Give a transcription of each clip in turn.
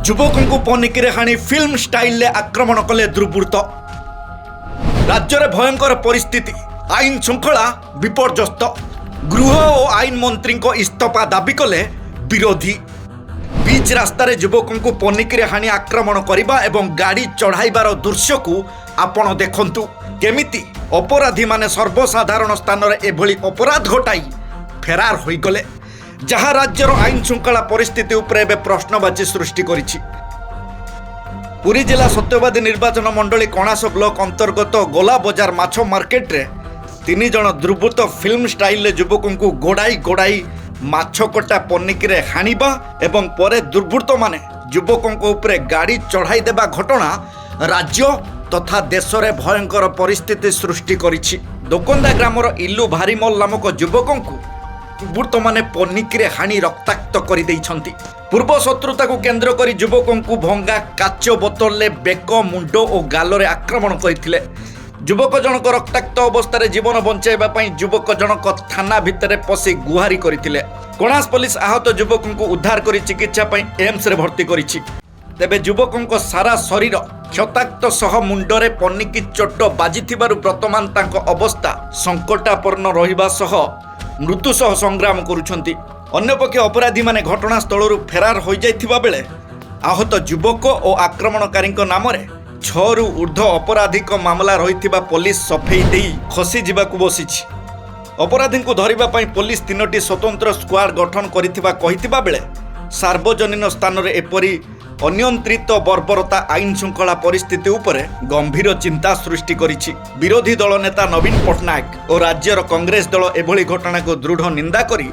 যুবকଙ୍କୁ ପନିକିରେ ହାଣି ଫିଲ୍ମ ଷ୍ଟାଇଲରେ ଆକ୍ରମଣ କଲେ ଦୁର୍ବୃତ୍ତ। ରାଜ୍ୟରେ ଭୟଙ୍କର ପରିସ୍ଥିତି, ଆଇନ ଶୃଙ୍ଖଳା ବିପର୍ଯ୍ୟସ୍ତ। ଗୃହ ଓ ଆଇନ ମନ୍ତ୍ରୀଙ୍କ ଇସ୍ତଫା ଦାବି କଲେ ବିରୋଧୀ। ବିଚ୍ ରାସ୍ତାରେ ଯୁବକଙ୍କୁ ପନିକିରେ ହାଣି ଆକ୍ରମଣ କରିବା ଏବଂ ଗାଡ଼ି ଚଢ଼ାଇବାର ଦୃଶ୍ୟକୁ ଆପଣ ଦେଖନ୍ତୁ। କେମିତି ଅପରାଧୀମାନେ ସର୍ବସାଧାରଣ ସ୍ଥାନରେ ଏଭଳି ଅପରାଧ ଘଟାଇ ଫେରାର ହୋଇଗଲେ, ଯାହା ରାଜ୍ୟର ଆଇନ ଶୃଙ୍ଖଳା ପରିସ୍ଥିତି ଉପରେ ଏବେ ପ୍ରଶ୍ନବାଚୀ ସୃଷ୍ଟି କରିଛି। ପୁରୀ ଜିଲ୍ଲା ସତ୍ୟବାଦୀ ନିର୍ବାଚନ ମଣ୍ଡଳୀ କଣାସ ବ୍ଲକ ଅନ୍ତର୍ଗତ ଗୋଲା ବଜାର ମାଛ ମାର୍କେଟରେ 3 ଜଣ ଦୁର୍ବୃତ୍ତ ଫିଲ୍ମ ଷ୍ଟାଇଲରେ ଯୁବକଙ୍କୁ ଗୋଡ଼ାଇ ମାଛ କଟା ପନିକିରେ ହାଣିବା ଏବଂ ପରେ ଦୁର୍ବୃତ୍ତମାନେ ଯୁବକଙ୍କ ଉପରେ ଗାଡ଼ି ଚଢ଼ାଇ ଦେବା ଘଟଣା ରାଜ୍ୟ ତଥା ଦେଶରେ ଭୟଙ୍କର ପରିସ୍ଥିତି ସୃଷ୍ଟି କରିଛି। ଦୋକନ୍ଦା ଗ୍ରାମର ଇଲୁ ଭାରିମଲ ନାମକ ଯୁବକଙ୍କୁ ଦୁର୍ବୃତ୍ତମାନେ ପନିକିରେ ହାଣି ରକ୍ତାକ୍ତ କରିଦେଇଛନ୍ତି। ପୂର୍ବ ଶତ୍ରୁତାକୁ କେନ୍ଦ୍ର କରି ଯୁବକଙ୍କୁ ଭଙ୍ଗା କାଚ ବୋତଲରେ ବେକ, ମୁଣ୍ଡ ଓ ଗାଲରେ ଆକ୍ରମଣ କରିଥିଲେ। ଯୁବକ ଜଣକ ରକ୍ତାକ୍ତ ଅବସ୍ଥାରେ ଜୀବନ ବଞ୍ଚାଇବା ପାଇଁ ଯୁବକ ଜଣକ ଥାନା ଭିତରେ ପଶି ଗୁହାରି କରିଥିଲେ। କଣାସ ପୋଲିସ ଆହତ ଯୁବକଙ୍କୁ ଉଦ୍ଧାର କରି ଚିକିତ୍ସା ପାଇଁ ଏମ୍ସରେ ଭର୍ତ୍ତି କରିଛି। ତେବେ ଯୁବକଙ୍କ ସାରା ଶରୀର କ୍ଷତାକ୍ତ ସହ ମୁଣ୍ଡରେ ପନିକି ଚୋଟ ବାଜିଥିବାରୁ ବର୍ତ୍ତମାନ ତାଙ୍କ ଅବସ୍ଥା ସଙ୍କଟାପନ୍ନ ରହିବା ସହ ମୃତ୍ୟୁ ସହ ସଂଗ୍ରାମ କରୁଛନ୍ତି। ଅନ୍ୟପକ୍ଷେ ଅପରାଧୀମାନେ ଘଟଣାସ୍ଥଳରୁ ଫେରାର ହୋଇଯାଇଥିବା ବେଳେ ଆହତ ଯୁବକ ଓ ଆକ୍ରମଣକାରୀଙ୍କ ନାମରେ 6ରୁ ଉର୍ଦ୍ଧ୍ୱ ଅପରାଧିକ ମାମଲା ରହିଥିବା ପୋଲିସ ସଫେଇ ଦେଇ ଖସି ଯିବାକୁ ବସିଛି। ଅପରାଧୀଙ୍କୁ ଧରିବା ପାଇଁ ପୋଲିସ 3ଟି ସ୍ୱତନ୍ତ୍ର ସ୍କ୍ୱାଡ୍ ଗଠନ କରିଥିବା କହିଥିବା ବେଳେ ସାର୍ବଜନୀନ ସ୍ଥାନରେ ଏପରି ଅନିୟନ୍ତ୍ରିତ ବର୍ବରତା ଆଇନ ଶୃଙ୍ଖଳା ପରିସ୍ଥିତି ଉପରେ ଗମ୍ଭୀର ଚିନ୍ତା ସୃଷ୍ଟି କରିଛି। ବିରୋଧୀ ଦଳ ନେତା ନବୀନ ପଟ୍ଟନାୟକ ଓ ରାଜ୍ୟର କଂଗ୍ରେସ ଦଳ ଏଭଳି ଘଟଣାକୁ ଦୃଢ଼ ନିନ୍ଦା କରି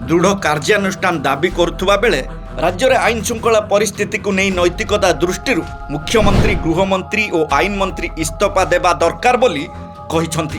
ଦୃଢ଼ କାର୍ଯ୍ୟାନୁଷ୍ଠାନ ଦାବି କରୁଥିବା ବେଳେ ରାଜ୍ୟରେ ଆଇନ ଶୃଙ୍ଖଳା ପରିସ୍ଥିତିକୁ ନେଇ ନୈତିକତା ଦୃଷ୍ଟିରୁ ମୁଖ୍ୟମନ୍ତ୍ରୀ, ଗୃହମନ୍ତ୍ରୀ ଓ ଆଇନ ମନ୍ତ୍ରୀ ଇସ୍ତଫା ଦେବା ଦରକାର ବୋଲି କହିଛନ୍ତି।